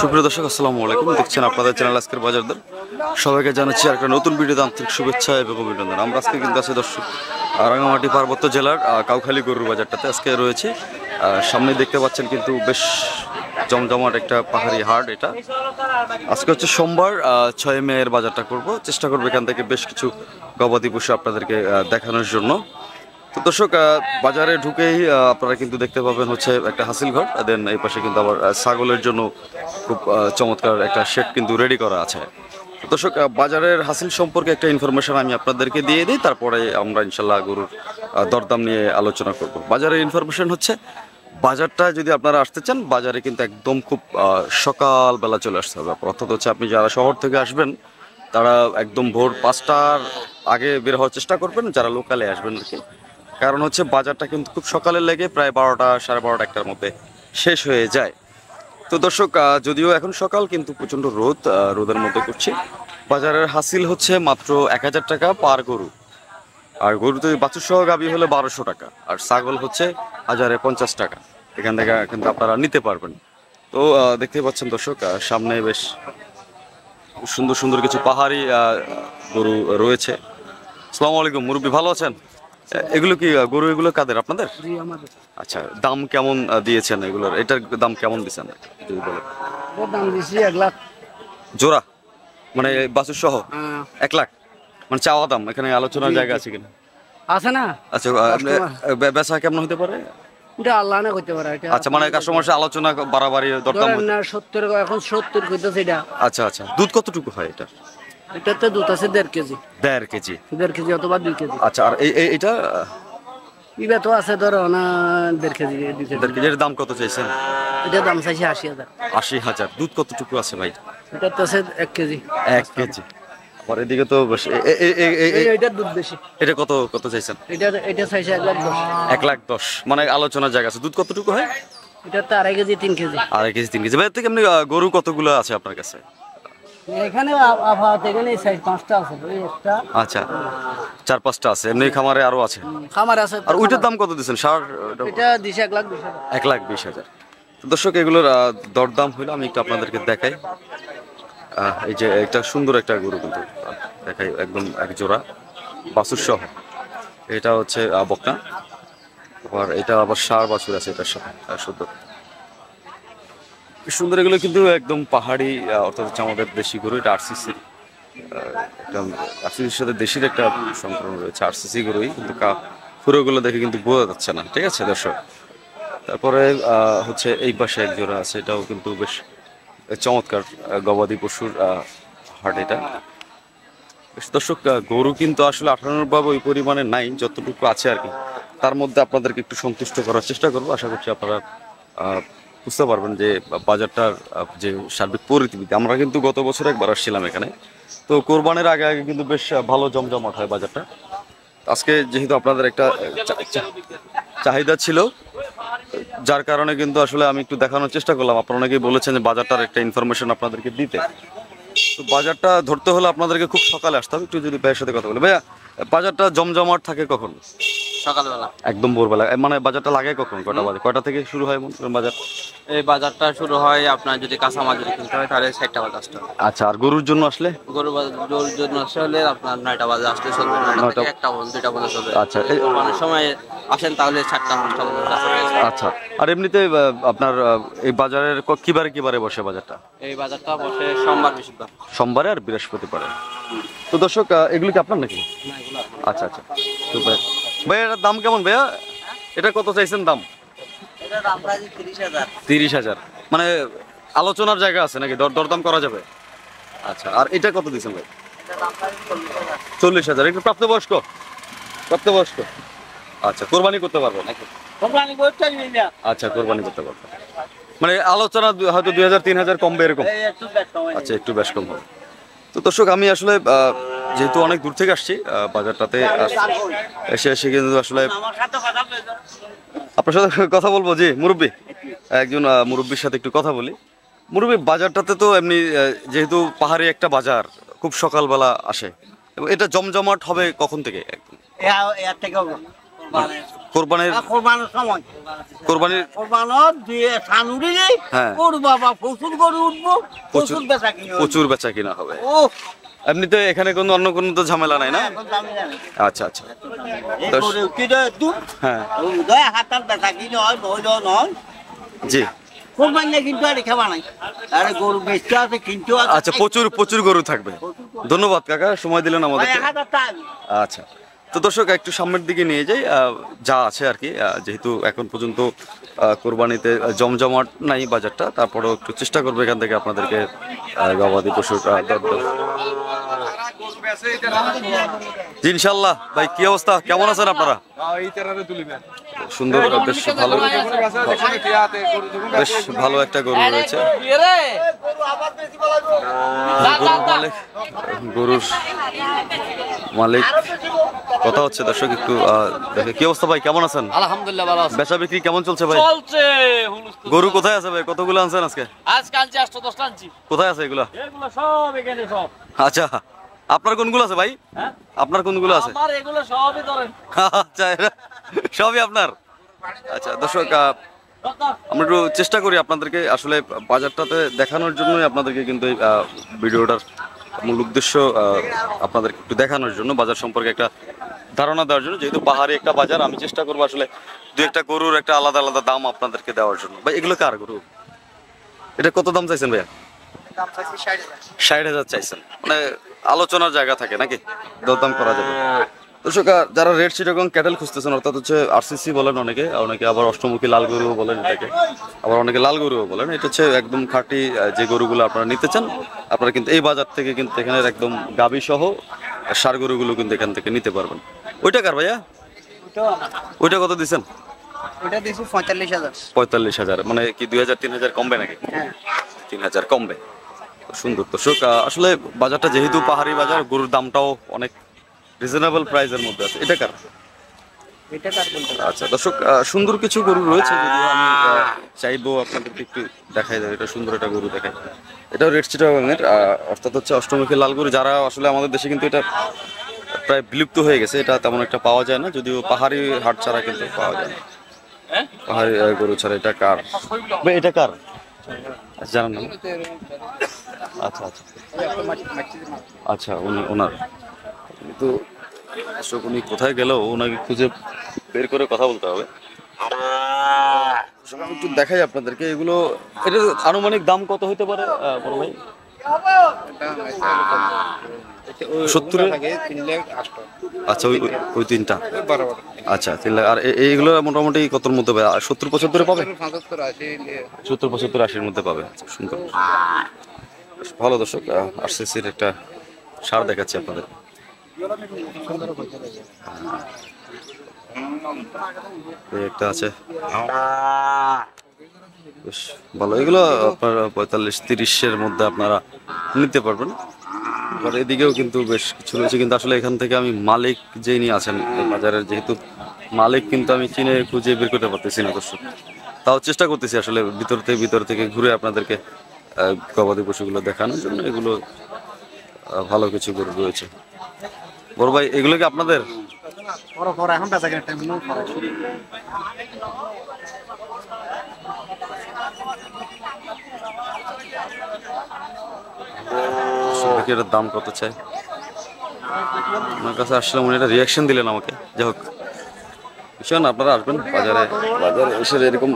সুপ্রিয় দর্শক আসসালামু আলাইকুম, দেখছেন আপনাদের চ্যানেল আজকের বাজার দর। সবাইকে জানাচ্ছি একটা নতুন ভিডিওতে আন্তরিক শুভেচ্ছা এবং অভিনন্দন। আমরা আজকে কিন্তু আছি দর্শক রাঙামাটি পার্বত্য জেলার কাউখালী গরুর বাজারটাতে আজকে রয়েছে। সামনে দেখতে পাচ্ছেন কিন্তু বেশ জমজমাট একটা পাহাড়ি হাট। এটা আজকে হচ্ছে সোমবার 6 মে এর বাজারটা করব, চেষ্টা করবো এখান থেকে বেশ কিছু গবাদি পশু আপনাদেরকে দেখানোর জন্য। তো দর্শক বাজারে ঢুকেই আপনারা কিন্তু দেখতে পাবেন হচ্ছে একটা হাসিল ঘর, দেন এই পাশে কিন্তু আবার ছাগলের জন্য খুব চমৎকার একটা শেড কিন্তু রেডি করা আছে। তো দর্শক বাজারের হাসিল সম্পর্কে একটা ইনফরমেশন আমি আপনাদেরকে দিয়ে দিই, তারপরে আমরা ইনশাল্লাহ গরুর দরদাম নিয়ে আলোচনা করব। বাজারের ইনফরমেশন হচ্ছে, বাজারটা যদি আপনারা আসতে চান, বাজারে কিন্তু একদম খুব সকালবেলা চলে আসতে হবে। অর্থাৎ হচ্ছে আপনি যারা শহর থেকে আসবেন তারা একদম ভোর 5টার আগে বের হওয়ার চেষ্টা করবেন, যারা লোকালে আসবেন আর কি। কারণ হচ্ছে বাজারটা কিন্তু খুব সকালে লেগে প্রায় 12টা, সাড়ে 12টা, 1টার মধ্যে শেষ হয়ে যায়। তো দর্শক যদিও এখন সকাল, কিন্তু প্রচণ্ড রোদের মধ্যে করছি। বাজারের হাসিল হচ্ছে মাত্র 1000 টাকা পার গরু, আর গরু তো বাছুর সহ গাভী হলে 1200 টাকা, আর ছাগল হচ্ছে 1050 টাকা। এখান থেকে কিন্তু আপনারা নিতে পারবেন। তো দেখতে পাচ্ছেন দর্শক সামনে বেশ সুন্দর সুন্দর কিছু পাহাড়ি গরু রয়েছে। আসসালামু আলাইকুম মুরব্বী, ভালো আছেন? এগুলো কি গরু, এগুলো কাদের, আপনাদের? আচ্ছা, দাম কেমন দিয়েছেন এগুলোর? এটার দাম কেমন দিচ্ছেন যদি বলেন? দাম দিছি 1 লাখ জোড়া, মানে বাছুর সহ 1 লাখ, মানে চাওয়া দাম। এখানে আলোচনার জায়গা আছে কিনা? আছে না? আচ্ছা, বেচা কেমন হতে পারে? এটা আল্লাহ না করতে পারে। আচ্ছা, মানে কাস্টমার সাথে আলোচনা বাড়াবাড়ি দরদাম না 70, এখন 70 কইতাছে এটা। আচ্ছা আচ্ছা, দুধ কতটুকু হয় এটা? এটাতে দুধ আছে 1.5 কেজি। 1.5 কেজি? 1.5 কেজি অথবা 2 কেজি। আচ্ছা, আর এইটা? ইবা তো আছে ধরো না 1.5 কেজি, 2 কেজি। 1.5 কেজির দাম কত চাইছেন? এটা দাম চাইছে 80,000। 80,000। দুধ কতটুকু আছে ভাই? এটাতে আছে 1 কেজি। 1 কেজি। আর এদিকে তো এটার দুধ বেশি। এটা কত চাইছেন? এটা চাইছে 1 লাখ 10। 1 লাখ 10, মানে আলোচনার জায়গা আছে। দুধ কতটুকু হয়? এটাতে 2.5 কেজি 3 কেজি। 2.5 KG 3 KG. ভাই থেকে এমনি গরু কতগুলো আছে আপনার কাছে? এখানে আপাতত এখানে 4-5টা আছে। ওই একটা। আচ্ছা, 4-5টা আছে। এমনি খামারে আরো আছে? খামার আছে। আর ওইটার দাম কত দিচ্ছেন? এটা দিছে 1 লাখ 20,000। 1,20,000। তো দর্শক এগুলোর দরদাম হইলো আমি একটু আপনাদেরকে দেখাই। এই যে একটা সুন্দর একটা গরু কিন্তু দেখাই, একদম এক জোড়া বাছুর সহ। এটা হচ্ছে বকনা, আবার এটা আবার ষাঁড় বাছুর আছে এটার সাথে। সুন্দর এগুলো কিন্তু একদম পাহাড়ি, অর্থাৎ হচ্ছে আমাদের দেশি গরু। এটা আরসিসি, আরসিসির সাথে দেশির একটা সংক্রমণ রয়েছে। আরসিসি গরুই কিন্তু পুরোগুলো দেখে কিন্তু বোঝা যাচ্ছে না, ঠিক আছে দর্শক। তারপরে হচ্ছে এই পাশে এক জোড়া আছে, এটাও কিন্তু বেশ চমৎকার গবাদি পশুর হাট এটা। দর্শক গরু কিন্তু আসলে 98 ওই পরিমাণে নাই, যতটুকু আছে আর কি, তার মধ্যে আপনাদেরকে একটু সন্তুষ্ট করার চেষ্টা করবো। আশা করছি আপনারা বুঝতে পারবেন যে বাজারটার যে সার্বিক পরিস্থিতি। আমরা কিন্তু গত বছর একবার আসছিলাম এখানে, তো কোরবানির আগে আগে কিন্তু বেশ ভালো জমজমাট হয় বাজারটা। আজকে যেহেতু আপনাদের একটা চাহিদা ছিল, যার কারণে কিন্তু আসলে আমি একটু দেখানোর চেষ্টা করলাম। আপনারা অনেকেই বলেছেন যে বাজারটার একটা ইনফরমেশন আপনাদেরকে দিতে। তো বাজারটা ধরতে হলে আপনাদেরকে খুব সকালে আসতে হবে। একটু যদি ভাইয়ের সাথে কথা বলি, ভাইয়া বাজারটা জমজমাট থাকে কখন? সকালবেলা, একদম ভোরবেলা। মানে বাজারটা লাগে কখন, কটা বাজে, কয়টা থেকে শুরু হয় বাজার? এই বাজারটা শুরু হয় আপনার যদি কাঁচামাল যদি কিনতে হয় তাহলে 7টা বাজে আসতে হবে। আচ্ছা, আর গরুর জন্য আসলে? গরুর জন্য আসলে আপনার 9টা বাজে আসতে চলবে, 9টা থেকে 1টা পর্যন্ত, 2টা পর্যন্ত চলবে। আচ্ছা, অনেক সময় আসেন তাহলে 4টা 5টা পর্যন্ত আসবে। আচ্ছা, আর এমনিতে আপনার এই বাজারের কিবারে বসে বাজারটা? এই বাজারটা বসে সোমবার, বৃহস্পতিবার। সোমবারে আর বৃহস্পতিবারে। তো দর্শক এগুলো কি আপনার নাকি? আচ্ছা আচ্ছা। তো ভাই এটার দাম কেমন ভাইয়া? এটা কত চাইছেন দাম? এটা দাম প্রায় 30,000। 30,000, মানে আলোচনার জায়গা আছে নাকি, দরদাম করা যাবে? আচ্ছা, আর এটা কত দিচ্ছেন ভাই? এটা দাম প্রায় 40,000। 40,000। একটু প্রাপ্তবয়স্ক? আচ্ছা, কোরবানি করতে পারবে নাকি? কোরবানি করতে না। আচ্ছা, কোরবানি করতে পারবে, মানে আলোচনা হয়তো 2,000-3,000 কমবে এরকম? একটু বেশ কম। আচ্ছা, একটু বেশ কম হবে। তো দর্শক আমি আসলে যেহেতু অনেক দূর থেকে আসছি বাজারটাতে এসে কিন্তু আসলে আপনার সাথে কথা বলবো। জি মুরব্বী, একজন মুরব্বীর সাথে একটু কথা বলি। মুরব্বী, বাজারটাতে তো এমনি যেহেতু পাহাড়ি একটা বাজার, খুব সকালবেলা আসে, এবং এটা জমজমাট হবে কখন থেকে? একদম কোরবানির কোরবানের সময় কোরবানির কোরবানোর দিয়ে সান উঠিলে হ্যাঁ। গরু বাবা প্রচুর গরু উঠবো প্রচুর বেচা কিনে প্রচুর বেচা কিনা হবে। ও এমনিতে এখানে কোনো অন্য কোনো তো ঝামেলা নাই না? এখন দামি জানে আচ্ছা আচ্ছা। এই গরু কিনে দূর হ্যাঁ দয়া হাতার বেচা কিনে হয় বৈধ নয় জি। কোরবানি কিন্তু আর খাবা নাই আরে গরু বেচতে আছে কিনতে আছে আচ্ছা, প্রচুর প্রচুর গরু থাকবে। ধন্যবাদ কাকা, সময় দিলেন আমাদেরকে। 1000 টাকা আচ্ছা, তো দর্শক একটু সামনের দিকে নিয়ে যাই, যা আছে আর কি, যেহেতু এখন পর্যন্ত কোরবানিতে জমজমাট নাই বাজারটা, তারপরেও একটু চেষ্টা করবো এখান থেকে আপনাদেরকে গবাদি পশুর দরদাম। জি ইনশাল্লাহ। ভাই কি অবস্থা, কেমন আছেন আপনারা? সুন্দর, বেশ ভালো, বেশ ভালো একটা গরু রয়েছে। গরুর মালিক, গরুর মালিক কথা হচ্ছে দর্শক, একটু দেখে। কি অবস্থা ভাই, কেমন আছেন? আলহামদুলিল্লাহ ভালো আছি। বেচা বিক্রি কেমন চলছে ভাই? চলছে হুলস্থুল। গরু কোথায় আছে ভাই, কতগুলো আনছেন আজকে? আজকে আনছি 8-10টা আনছি। কোথায় আছে এগুলা? এগুলো সব এখানে সব। আচ্ছা, আপনার কোনগুলো আছে ভাই? হ্যাঁ? আপনার কোনগুলো আছে? আমার এগুলো সবই ধরেন। আচ্ছা, এরা সবই আপনার। আচ্ছা দর্শক, আমরা একটু চেষ্টা করি আপনাদেরকে আসলে বাজারটাতে দেখানোর জন্যই আপনাদেরকে কিন্তু এই ভিডিওটার মূল উদ্দেশ্য, আপনাদেরকে একটু দেখানোর জন্য, বাজার সম্পর্কে একটা ধারণা দেওয়ার জন্য। যেহেতু পাহাড়ি একটা বাজার, আমি চেষ্টা করবো আসলে দু একটা গরুর একটা আলাদা আলাদা দাম আপনাদেরকে দেওয়ার জন্য। ভাই এগুলো কার গরু? এটা কত দাম চাইছেন ভাইয়া? 60,000 চাইছেন, মানে আলোচনার জায়গা থাকে নাকি, দরদাম করা যাবে। দর্শক, যারা রেড চিটাগং ক্যাটেল খুঁজতেছেন, অর্থাৎ হচ্ছে আরসিসি বলেন অনেকে, অনেকে আবার অষ্টমুখী লাল গরুও বলেন এটাকে, আবার অনেকে লাল গরুও বলেন। এটা হচ্ছে একদম খাঁটি যে গরুগুলো আপনারা নিতে চান, আপনারা কিন্তু এই বাজার থেকে কিন্তু এখানে একদম গাভী সহ ষাঁড় গরুগুলো কিন্তু এখান থেকে নিতে পারবেন। ওইটা কার ভাইয়া? ওইটা কত দিচ্ছেন? ওটা দিছি 45,000 45,000, মানে কি 2,000-3,000 কমবে নাকি? হ্যাঁ 3,000 কমবে। সুন্দর দর্শক, আসলে বাজারটা যেহেতু পাহাড়ি বাজার, গরুর দামটাও অনেক রিজনেবল প্রাইসের মধ্যে আছে। এটা কার? এটা কার বলতে আচ্ছা দর্শক, সুন্দর কিছু গরু রয়েছে, যদিও আমি চাইবো আপনাদেরকে একটু দেখাই দেয়। এটা সুন্দর একটা গরু দেখায়, এটাও রেড চিটাগংয়ের, অর্থাৎ হচ্ছে অষ্টমুখী লাল গরু। যারা আসলে আমাদের দেশে কিন্তু এটা প্রায় বিলুপ্ত হয়ে গেছে, এটা তেমন একটা পাওয়া যায় না, যদিও পাহাড়ি হাট ছাড়া কিন্তু পাওয়া যায় না পাহাড়ি গরু ছাড়া। এটা কার ভাই, এটা কার আচ্ছা, জানেন না? আচ্ছা আচ্ছা আচ্ছা, উনি ওনার, কিন্তু দর্শক উনি কোথায় গেল, ওনাকে খুঁজে বের করে কথা বলতে হবে। দর্শক, আমি একটু দেখাই আপনাদেরকে এগুলো। এটা আনুমানিক দাম কত হতে পারে বড় ভাই? 70? আচ্ছা, ওই তিনটা, আচ্ছা 3 লাখ। আর এইগুলো মোটামুটি কতর মধ্যে পাবে? 70-75 পাবে? 70-75-80-র মধ্যে পাবে। আচ্ছা, সুন্দর, বেশ ভালো। দর্শক, আরসিসির একটা সার দেখাচ্ছি আপনাদের। এই একটা আছে, বেশ ভালো। এগুলো আপনার 45-30-এর মধ্যে আপনারা নিতে পারবেন। আর এদিকেও কিন্তু বেশ কিছু রয়েছে, কিন্তু আসলে এখান থেকে আমি মালিক যিনি আছেন এই বাজারের, যেহেতু মালিক কিন্তু আমি চিনে খুঁজে বের করতে পারতেছি না দর্শক। তাও চেষ্টা করতেছি আসলে ভিতর থেকে ঘুরে আপনাদেরকে গবাদি পশুগুলো দেখানোর জন্য। এগুলো ভালো কিছু গরু রয়েছে। বড় ভাই, এগুলো কি আপনাদের? এখন বেচা কিনা টাইম নেই দেখি এটার দাম কত চাই। আমার কাছে আসলে উনি একটা রিয়াকশন দিলেন আমাকে। যাই হোক, ভীষণ, আপনারা আসবেন বাজারে এসে এরকম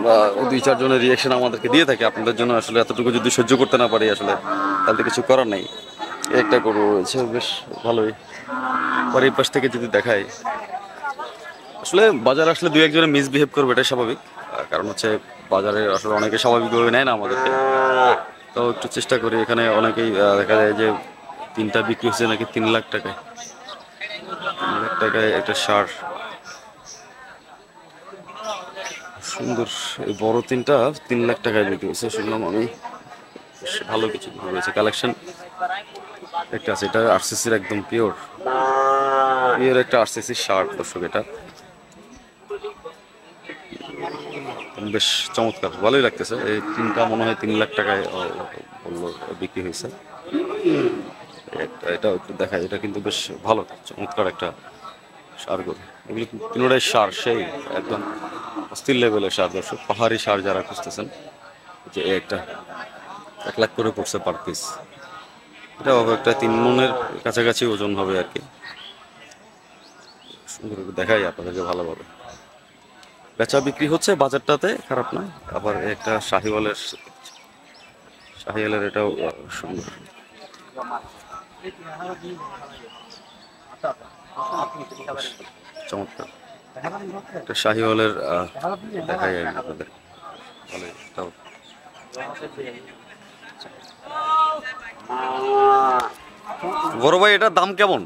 2-4 জনের রিয়াকশন আমাদেরকে দিয়ে থাকে। আপনাদের জন্য আসলে এতটুকু যদি সহ্য করতে না পারি আসলে, তাহলে কিছু করার নেই। একটা গরু রয়েছে বেশ ভালোই। পরে এই পাশ থেকে যদি দেখাই, আসলে বাজারে আসলে 2-1 জনে মিসবিহেভ করবে, এটাই স্বাভাবিক। কারণ হচ্ছে বাজারে আসলে অনেকে স্বাভাবিকভাবে নেয় না আমাদেরকে, তো একটু চেষ্টা করি। এখানে অনেকেই দেখা যায় যে 3টা বিক্রি হচ্ছে নাকি 3 লাখ টাকায়। 3 লাখ টাকায় একটা ষাঁড়, সুন্দর। এই বড় 3টা 3 লাখ টাকায় বিক্রি হচ্ছে শুনলাম আমি। বেশ ভালো কিছু রয়েছে কালেকশন। একটা আছে, এটা আরসিসির একদম পিওর একটা আরসিসির ষাঁড় দর্শক। এটা বেশ চমৎকার, ভালোই লাগতেছে। এই 3টা মনে হয় 3 লাখ টাকায় বললো বিক্রি হয়েছে। এটাও একটু দেখায়, এটা কিন্তু বেশ ভালো চমৎকার একটা সার গরু এগুলো তিনটাই সার, সেই একদম অস্থির লেভেলের সার দর্শক। পাহাড়ি সার যারা খুঁজতেছেন, যে একটা 1 লাখ করে পড়ছে পার পিস। এটা একটা 3 মনের কাছাকাছি ওজন হবে আর কি। সুন্দর করে দেখাই আপনাদেরকে ভালোভাবে। বেচা বিক্রি হচ্ছে বাজারটাতে, খারাপ না। আবার একটা শাহিওয়ালের এটাও সুন্দর, চমৎকার একটা শাহিওয়ালের দেখাই আমি আপনাদের। ভালো, এটাও বড় ভাই এটার দাম কেমন?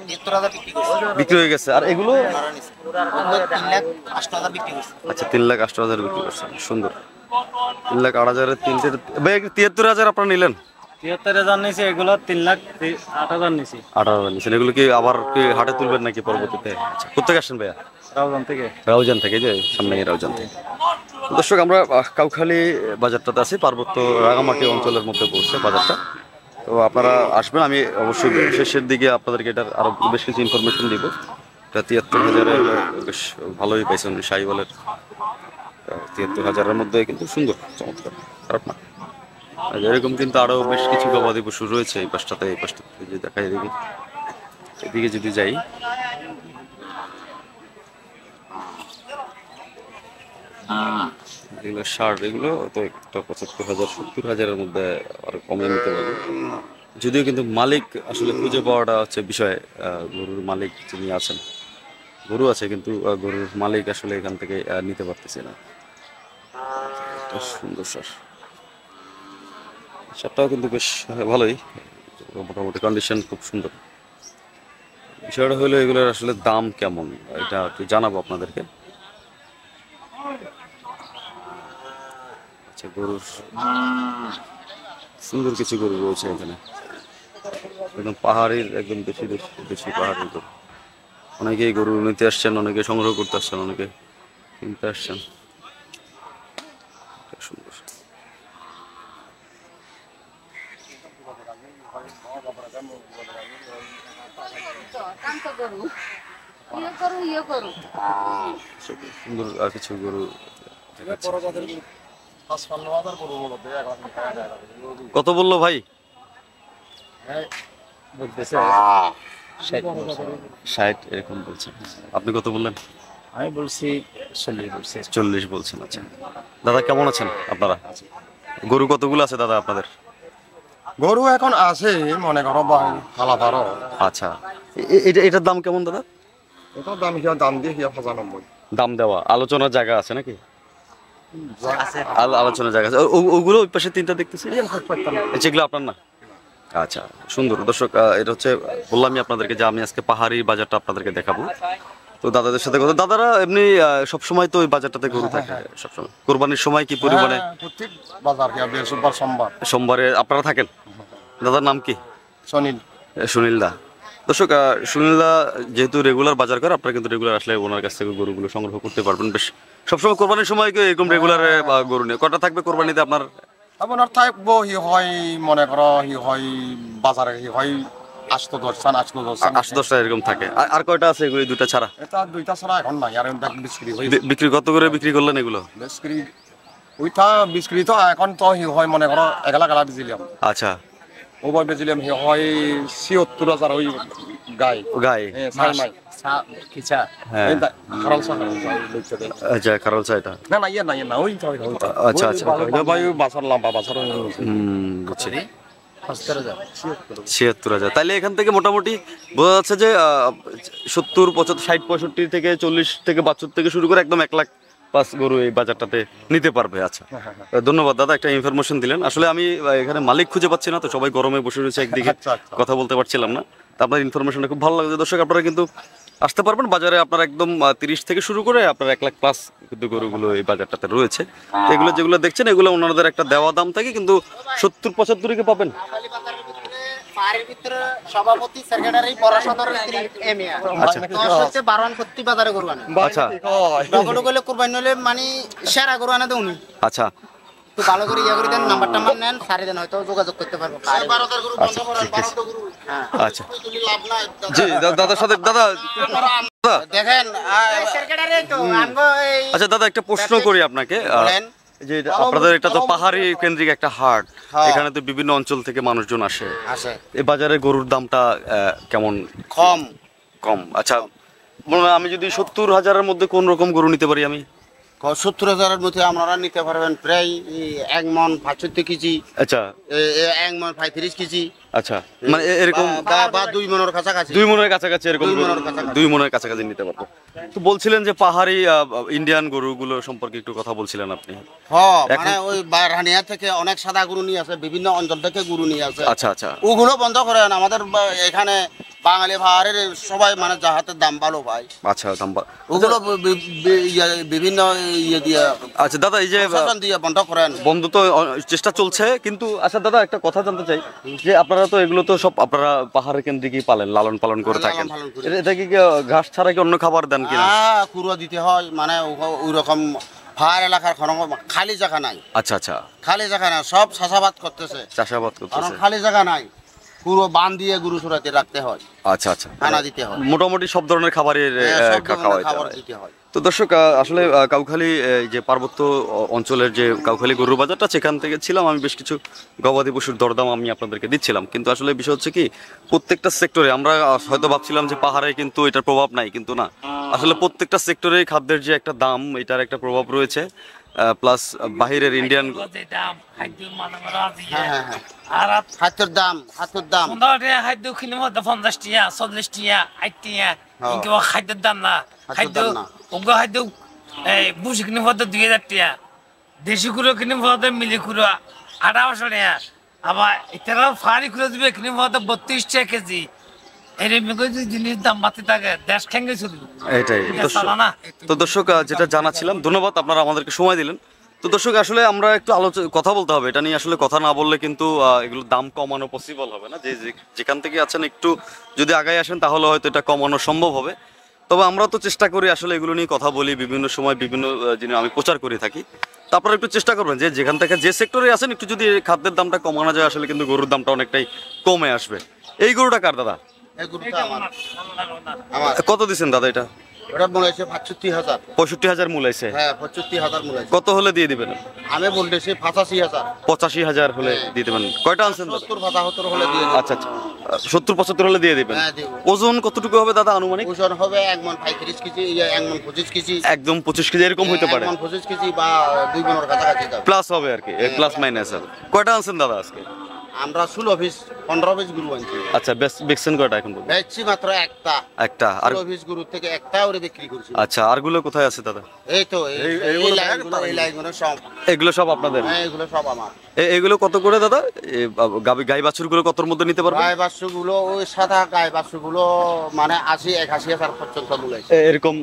73,000 বিক্রি হয়ে গেছে। আর এগুলো 3,08,000 বিক্রি করছে। আচ্ছা 3,08,000 বিক্রি করছেন, সুন্দর। 3,08,000-এর 3টে ভাই 73,000 আপনারা নিলেন? 73,000 নিছি, এগুলো 3,08,000 নিছি। 8,000 নিচ্ছেন। এগুলো কি আবার কি হাটে তুলবেন নাকি পরবর্তীতে? আচ্ছা, কোথেকে আসেন ভাইয়া? রাউজান থেকে। রাউজান থেকে, যে সামনে রাউজান থেকে। দর্শক আমরা কাউখালী বাজারটাতে আছি, পার্বত্য রাঙামাটি অঞ্চলের মধ্যে পড়ছে বাজারটা। তো আপনারা আসবেন, আমি অবশ্যই শেষের দিকে আপনাদেরকে এটার আরো বেশ কিছু ইনফরমেশন দিব। এটা 73,000-এ বেশ ভালোই পাইছেন শাহিওয়ালের। 73,000-এর মধ্যে কিন্তু সুন্দর, চমৎকার, খারাপ না। আর এরকম কিন্তু আরো বেশ কিছু গবাদি পশু রয়েছে এই পাশটাতে। এই পাশটাতে যে দেখাই এদিকে, এদিকে যদি যাই, এগুলো ষাট, এগুলো তো একটা 75,000 70,000-এর মধ্যে আর কমে নিতে পারবে। যদিও কিন্তু মালিক আসলে খুঁজে পাওয়াটা হচ্ছে বিষয়। গরুর মালিক যিনি আছেন, গরু আছে কিন্তু গরুর মালিক আসলে এখান থেকে নিতে পারতেছে না। একটা সুন্দর সার, সারটাও কিন্তু বেশ ভালোই, মোটামুটি কন্ডিশন খুব সুন্দর। বিষয়টা হলো এগুলোর আসলে দাম কেমন এটা একটু জানাবো আপনাদেরকে। আচ্ছা, গরুর সুন্দর কিছু গরু রয়েছে এখানে, একদম পাহাড়ির, একদম বেশি পাহাড়ি গরু। অনেকেই গরু নিতে আসছেন, অনেকে সংগ্রহ করতে আসছেন, অনেকে কিনতে আসছেন। সুন্দর সুন্দর আর কিছু গরু দেখাচ্ছি। কত বললো ভাই? 60 এরকম বলছেন। আপনি কত বললেন? আমি বলছি 40 বলছেন। আচ্ছা দাদা, কেমন আছেন আপনারা? গরু কতগুলো আছে দাদা আপনাদের? গরু এখন আছে মনে করো হালাপারো। আচ্ছা, এটার দাম কেমন দাদা? এটার দাম দাম দিয়ে 95,000। দাম দেওয়া, আলোচনার জায়গা আছে নাকি? আলোচনার জায়গা আছে। ওগুলো ওই পাশে 3টা দেখতেছি, যেগুলো আপনার না? আচ্ছা, সুন্দর। দর্শক এটা হচ্ছে, বললামই আপনাদেরকে যে আমি আজকে পাহাড়ি বাজারটা আপনাদেরকে দেখাবো। তো দাদাদের সাথে কথা, দাদারা এমনি সবসময় তো ওই বাজারটাতে গরু থাকে সবসময়। কোরবানির সময় কি পরিমাণে? প্রত্যেক বাজার বৃহস্পতিবার সোমবার। সোমবারে আপনারা থাকেন? দাদার নাম কি? সুনীল দা। দর্শক সুনীল দা যেহেতু রেগুলার বাজার করে, আপনারা কিন্তু রেগুলার আসলে ওনার কাছ থেকে গরুগুলো সংগ্রহ করতে পারবেন। বেশ সবসময় কোরবানির সময় কি এরকম রেগুলার গরু নিয়ে কটা থাকবে কোরবানিতে আপনার? আপনার থাকবো হয় মনে করো হয় বাজারে হয় 8-10টা এরকম থাকে। আর কয়টা আছে এগুলো, 2টা ছাড়া? এটা 2টা ছাড়া এখন নাই। আর বিক্রি কত করে বিক্রি করলেন এগুলো? ওইটা বিক্রি তো এখন তো হয় মনে করো 1,000 বেচিলাম। আচ্ছা, ওবার বেচিলাম হয় 76,000 ওই গায়ে। হ্যাঁ, আচ্ছা, খারাল চা এটা না ইয়ে না ওই আচ্ছা আচ্ছা ভাই বাছার লম্বা বাছার বুঝছি। 76,000। তাইলে এখান থেকে মোটামুটি বোঝা যাচ্ছে যে 70, 75, 60, 65 থেকে 40 থেকে 72 থেকে শুরু করে একদম 1 লাখ পাঁচ গরু এই বাজারটাতে নিতে পারবে। আচ্ছা, ধন্যবাদ দাদা, একটা ইনফরমেশন দিলেন। আসলে আমি এখানে মালিক খুঁজে পাচ্ছি না, তো সবাই গরমে বসে রয়েছে একদিকে, কথা বলতে পারছিলাম না। আপনার ইনফরমেশনটা খুব ভালো লাগছে। দর্শক আপনারা কিন্তু আসতে পারবেন বাজারে, আপনার একদম 30 থেকে শুরু করে আপনার 1 লাখ প্লাস কিন্তু গরুগুলো এই বাজারটাতে রয়েছে। এগুলো যেগুলো দেখছেন এগুলো ওনাদের একটা দেওয়া দাম থাকে, কিন্তু 70-75 পাবেন। সভাপতি সেক্রেটারি পরাশোধরের এমিয়া 12 প্রতি বাজারে গরু আনে। আচ্ছা, কুরবানি হলে মানে সেরা গরু আনে তো উনি। আচ্ছা, তো ভালো করে ইয়া করে দেন, নাম্বারটা নেন, সারি দেন, হয়তো যোগাযোগ করতে পারবো। আচ্ছা, জি দাদার সাথে দাদা দাদা, দেখেন সেক্রেটারি তো আমগো এই আচ্ছা দাদা, একটা প্রশ্ন করি আপনাকে। বলেন। যে আপনাদের এটা তো পাহাড়ি কেন্দ্রিক একটা হাট, হ্যাঁ। এখানে তো বিভিন্ন অঞ্চল থেকে মানুষজন আসে। আছে এই বাজারে গরুর দামটা কেমন? কম কম। আচ্ছা, মনে হয় আমি যদি 70,000-এর মধ্যে কোন রকম গরু নিতে পারি আমি? 70,000-এর মধ্যে আপনারা নিতে পারবেন প্রায় 1 মন 65 কেজি, আচ্ছা 1 মন 35 কেজি, আচ্ছা, মানে এরকম বা 2 মনের কাছাকাছি। 2 মনের কাছাকাছি, এরকম 2 মনের কাছাকাছি। 2 মনের কাছাকাছি নিতে পারবো। তো বলছিলেন যে পাহাড়ি ইন্ডিয়ান গরুগুলো সম্পর্কে একটু কথা বলছিলেন আপনি। মানে ওই রানিয়া থেকে অনেক সাদা গরু নিয়ে আসে, বিভিন্ন অঞ্চল থেকে গরু নিয়ে আসে। আচ্ছা আচ্ছা ওগুলো বন্ধ করেন, আমাদের এখানে বাঙালি পাহাড়ের সবাই মানে যাহাতে দাম ভালো পায়, আচ্ছা দাম্বা ওগুলো বিভিন্ন ইয়ে দিয়ে আচ্ছা দাদা, এই যে প্রশাসন দিয়ে বন্ধ করেন। বন্ধু তো চেষ্টা চলছে, কিন্তু আচ্ছা দাদা একটা কথা জানতে চাই যে আপনারা তো এগুলো তো সব আপনারা পাহাড়ের কেন্দ্রিকই পালেন, লালন পালন করে লালন থাকেন। পালন করি। এটা কি ঘাস ছাড়া কি অন্য খাবার দেন কিনা? কুড়ো দিতে হয়, মানে ওই রকম পাহাড় এলাকার কোনো খালি জায়গা নাই। আচ্ছা আচ্ছা, খালি জায়গা না, সব চাষাবাদ করতেছে, চাষাবাদ কারণ করতেছে। খালি জায়গা নাই, পুরো বান দিয়ে গরু চড়াতে রাখতে হয়, আচ্ছা আচ্ছা, খানা দিতে হয়, মোটামুটি সব ধরনের খাবারের সব ধরনের খাওয়াইতে খাবার হয়। দিতে হয়। তো দর্শক, আসলে কাউখালী যে পার্বত্য অঞ্চলের যে কাউখালী গরুর বাজারটা, সেখান থেকে ছিলাম আমি, বেশ কিছু গবাদি পশুর দরদাম আমি আপনাদেরকে দিচ্ছিলাম। কিন্তু আসলে বিষয় হচ্ছে কি, প্রত্যেকটা সেক্টরে আমরা হয়তো ভাবছিলাম যে পাহাড়ে কিন্তু এটার প্রভাব নাই, কিন্তু না, আসলে প্রত্যেকটা সেক্টরে খাদ্যের যে একটা দাম, এটার একটা প্রভাব রয়েছে। প্লাস বাহিরের ইন্ডিয়ান দাম খাদ্য মানে হ্যাঁ হ্যাঁ হ্যাঁ, আর খাদ্যের দাম, খাদ্যের দাম 15 টাকা খাদ্য কিনে মধ্যে 50 টাকা 40 টাকা 80 টাকা, কিন্তু খাদ্যের দাম না। খাদ্য দাম না। ওগো খাদ্য এই বুঝি কিনে মধ্যে 2000 টাকা, দেশি কুড়ো কিনে মধ্যে মিলি কুড়ো 1800 টাকা, আবার এটা ফাড়ি কুড়ো দিবে কিনে মধ্যে 32 টাকা কেজি। এরকম করে জিনিস দাম বাড়তে থাকে, দেশ খেঙ্গে চলবে। এটাই এটা চলে না। তো দর্শক, যেটা জানাচ্ছিলাম, ধন্যবাদ আপনারা আমাদেরকে সময় দিলেন। তো দর্শক, আসলে আমরা একটু কথা বলতে হবে এটা নিয়ে। আসলে কথা না বললে কিন্তু এগুলো দাম কমানো পসিবল হবে না। যেখান থেকে আছেন একটু যদি আগায় আসেন, তাহলে হয়তো এটা কমানো সম্ভব হবে। তবে আমরা তো চেষ্টা করি আসলে এগুলো নিয়ে কথা বলি, বিভিন্ন সময় বিভিন্ন জিনিস আমি প্রচার করে থাকি। তো আপনারা একটু চেষ্টা করবেন যে যেখান থেকে যে সেক্টরে আছেন, একটু যদি খাদ্যের দামটা কমানো যায়, আসলে কিন্তু গরুর দামটা অনেকটাই কমে আসবে। এই গরুটা কার দাদা? এই গরুটা আমার কত দিচ্ছেন দাদা এটা? ওটা মনে হয়েছে 65,000। 65,000 মূল আছে। হ্যাঁ 65,000 মনে হয়েছে। কত হলে দিয়ে দিবেন? আমি বলতেছি 85,000। 85,000 হলে দিয়ে দেবেন। কয়টা আনছেন দাদা? 70-75 হলে দিয়ে দেব। আচ্ছা আচ্ছা, 70-75 হলে দিয়ে দিবেন। হ্যাঁ, দেব। ওজন কতটুকু হবে দাদা আনুমানিক? ওজন হবে 1 মন 35 কেজি, 1 মন 25 কেজি, একদম 25 কেজি এরকম হতে পারে, 1 মন 25 কেজি বা 2 মনের কাছাকাছি যাবে। প্লাস হবে আর কি, প্লাস মাইনাস হবে। কয়টা আনছেন দাদা আজকে? আমরা 16 পিস 15 পিস গরু আনছি। আচ্ছা, বেচছেন কয়টা এখন পর্যন্ত? বেচছি মাত্র একটা। একটা। আর 16 পিস গরু থেকে একটা ওরে বিক্রি করছি। আচ্ছা, আরগুলো কোথায় আছে দাদা? এই তো এই লাইনগুলো সব, এগুলো সব আপনাদের? হ্যাঁ এগুলো সব আমার। এগুলো কত করে দাদা? গাই বাছুরগুলো কতর মধ্যে নিতে পারবে? গাই বাছুরগুলো ওই সাদা গাই বাছুরগুলো মানে 80-81,000 পর্যন্ত মূল্য। এরকম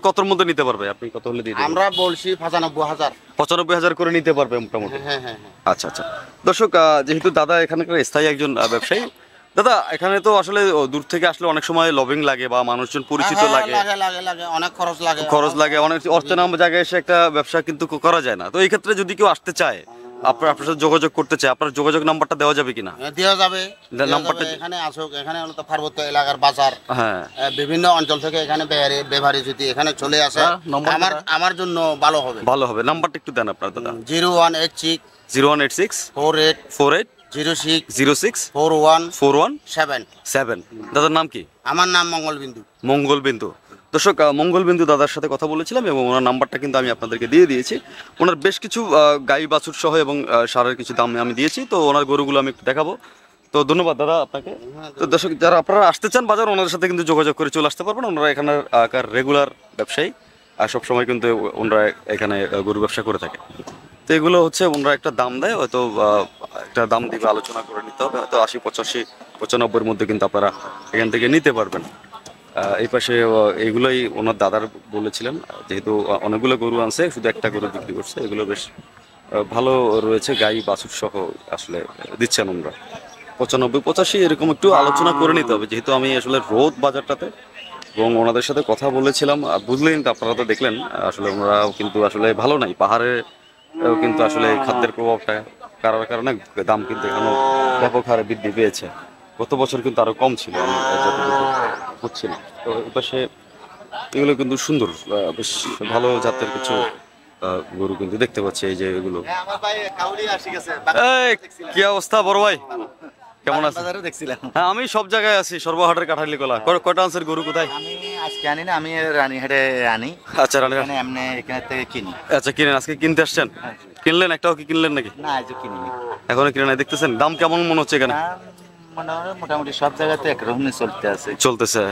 কতর মধ্যে নিতে পারবে? আপনি কত হলে দিয়ে দিবেন? আমরা বলছি 95,000। 95,000 করে নিতে পারবে মোটামুটি। হ্যাঁ হ্যাঁ হ্যাঁ। আচ্ছা আচ্ছা দর্শক, যেহেতু দাদা এখানকার স্থায়ী একজন ব্যবসায়ী, দাদা এখানে তো আসলে দূর থেকে আসলে অনেক সময় লবিং লাগে বা মানুষজন পরিচিত হ্যাঁ, লাগে, লাগে অনেক খরচ লাগে, অনেক অর্চনা জায়গায় এসে একটা ব্যবসা কিন্তু করা যায় না। তো এই ক্ষেত্রে যদি কেউ আসতে চায়, আপনার সাথে যোগাযোগ করতে চায়, আপনার যোগাযোগ নাম্বারটা দেওয়া যাবে কিনা? দেওয়া যাবে। নাম্বারটা এখানে আসুক, এখানে হলো তো পার্বত্য এলাকার বাজার, হ্যাঁ, বিভিন্ন অঞ্চল থেকে এখানে ব্যবহারী যদি এখানে চলে আসে, আমার জন্য ভালো হবে। ভালো হবে। নাম্বারটা একটু দেন আপনার দাদা। 0186 0186 48 48 06 06 41 7। দাদার নাম কি? আমার নাম মঙ্গলবিন্দু। মঙ্গলবিন্দু। দর্শক, মঙ্গলবিন্দু দাদার সাথে কথা বলেছিলাম এবং ওনার নাম্বারটা কিন্তু আমি আপনাদেরকে দিয়ে দিয়েছি। ওনার বেশ কিছু গাই বাছুর সহ এবং সারের কিছু দাম আমি দিয়েছি। তো ওনার গরুগুলো আমি একটু দেখাবো। তো ধন্যবাদ দাদা আপনাকে। তো দর্শক, যারা আপনারা আসতে চান বাজার, ওনার সাথে কিন্তু যোগাযোগ করে চলে আসতে পারবেন। ওনারা এখানের রেগুলার ব্যবসায়ী, আর সবসময় কিন্তু ওনারা এখানে গরু ব্যবসা করে থাকে। তো এগুলো হচ্ছে ওনারা একটা দাম দেয়, হয়তো একটা দাম দিবে, আলোচনা করে নিতে হবে, হয়তো 80, 85, 95-এর মধ্যে কিন্তু আপনারা এখান থেকে নিতে পারবেন। এই পাশে এগুলোই ওনার দাদার বলেছিলেন, যেহেতু অনেকগুলো গরু আনছে, শুধু একটা গরু বিক্রি করছে। এগুলো বেশ ভালো রয়েছে, গাই বাছুর সহ আসলে দিচ্ছেন ওনারা। 95, 85 এরকম একটু আলোচনা করে নিতে হবে, যেহেতু আমি আসলে রোদ বাজারটাতে এবং ওনাদের সাথে কথা বলেছিলাম। বুঝলেন তো, আপনারা তো দেখলেন, আসলে ওনারাও কিন্তু আসলে ভালো নাই। পাহাড়ে কিন্তু আসলে খাদ্যের প্রভাবটা কারণে দাম কিন্তু এখানে ব্যাপক হারে বৃদ্ধি পেয়েছে। গত বছর কিন্তু আরো কম ছিল, আমি যতটুকু বুঝছি না। তো এই পাশে এগুলো কিন্তু সুন্দর, বেশ ভালো জাতের কিছু গরু কিন্তু দেখতে পাচ্ছি। এই যে এগুলো, এই কি অবস্থা বড় ভাই, কেমন আছেন? দেখছিলাম হ্যাঁ, আমি সব জায়গায় আছি, সর্বহাটের কাঠালি কলা। কয়টা আনছেন গরু, কোথায়? আমি আজকে আনি না, আমি রানীহাটে আনি। আচ্ছা, রানী, এখানে এমনি এখান থেকে কিনি। আচ্ছা কিনেন, আজকে কিনতে আসছেন? কিনলেন? একটাও কি কিনলেন নাকি? না আজ কিনিনি। এখনো কিনে নাই, দেখতেছেন দাম কেমন মনে হচ্ছে এখানে? মোটামুটি সব জায়গাতে একরকমই চলতে আছে, চলতেছে।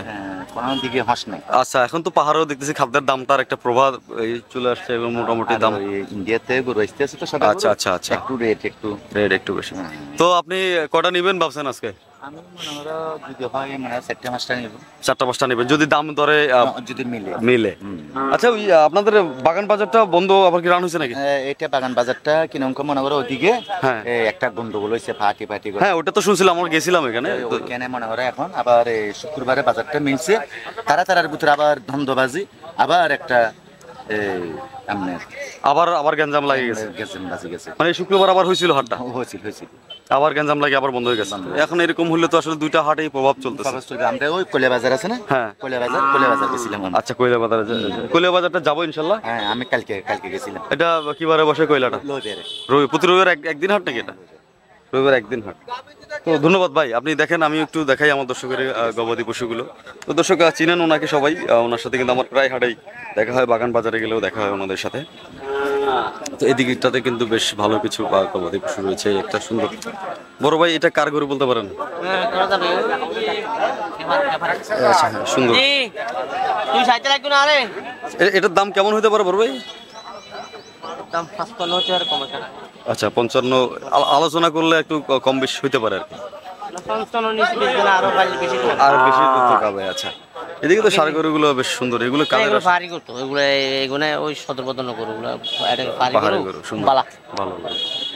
কোনো দিকে হস নাই। আচ্ছা, এখন তো পাহাড়েও দেখতেছি খাদ্যের দামটার একটা প্রভাব এই চলে আসছে এবং মোটামুটি দাম। ইন্ডিয়াতে গরু আসতে আছে তো সব। আচ্ছা আচ্ছা আচ্ছা, একটু রেট একটু বেশি। তো আপনি কটা নিবেন ভাবছেন আজকে? আমি মনে করো যদি হয় মানে 4-5টা নিব। 4-5টা নেবেন যদি দাম ধরে যদি মিলে মিলে। আচ্ছা, ওই আপনাদের বাগান বাজারটা বন্ধ আবার কি রান হয়েছে নাকি? এটা বাগান বাজারটা কিরকম মনে করো ওইদিকে হ্যাঁ একটা গন্ডগোল হয়েছে, ফাঁকি করে। হ্যাঁ, ওটা তো শুনছিলাম, আমরা গেছিলাম এখানে। ওইখানে মনে করো এখন আবার শুক্রবারে বাজারটা মিলছে, তারার ভিতরে আবার ধন্দবাজি, আবার একটা আবার গ্যাঞ্জাম লাগে গেছে। গেছে মানে শুক্রবার আবার হয়েছিল হাটটা, হয়েছিল আবার গ্যাঞ্জাম লাগে আবার বন্ধ হয়ে গেছে। এখন এরকম হলে তো আসলে দুইটা হাটেই প্রভাব চলতেছে। আমরা ওই কোলে বাজার আছে না, হ্যাঁ কোলে বাজার গেছিলাম। আচ্ছা, কয়লা বাজারে, কয়লা বাজারটা যাবো ইনশাল্লাহ। হ্যাঁ, আমি কালকে গেছিলাম। এটা কিবারে বসে কয়লাটা? প্রতি রবিবার একদিন হাট নাকি এটা? রবিবার একদিন হাট। তো ধন্যবাদ ভাই, আপনি দেখেন, আমি একটু দেখাই আমার দর্শকের গবাদি পশুগুলো। তো দর্শক চিনেন ওনাকে সবাই, ওনার সাথে কিন্তু আমার প্রায় হাটেই দেখা হয়, বাগান বাজারে গেলেও দেখা হয় ওনাদের সাথে। তো এদিকটাতে কিন্তু বেশ ভালো কিছু গবাদি পশু রয়েছে। একটা সুন্দর বড় ভাই, এটা কার গরু বলতে পারেন? আচ্ছা, হ্যাঁ, সুন্দর। এটার দাম কেমন হতে পারে বড় ভাই? আচ্ছা, 55। আলোচনা করলে একটু কম বেশি হইতে পারে আর কি, আর বেশি করতে হবে। আচ্ছা, এদিকে তো ষাঁড় গরুগুলো বেশ সুন্দর, এগুলো কালার ওই সদর বদন গরুগুলো পাহাড়ি গরু সুন্দর, ভালো।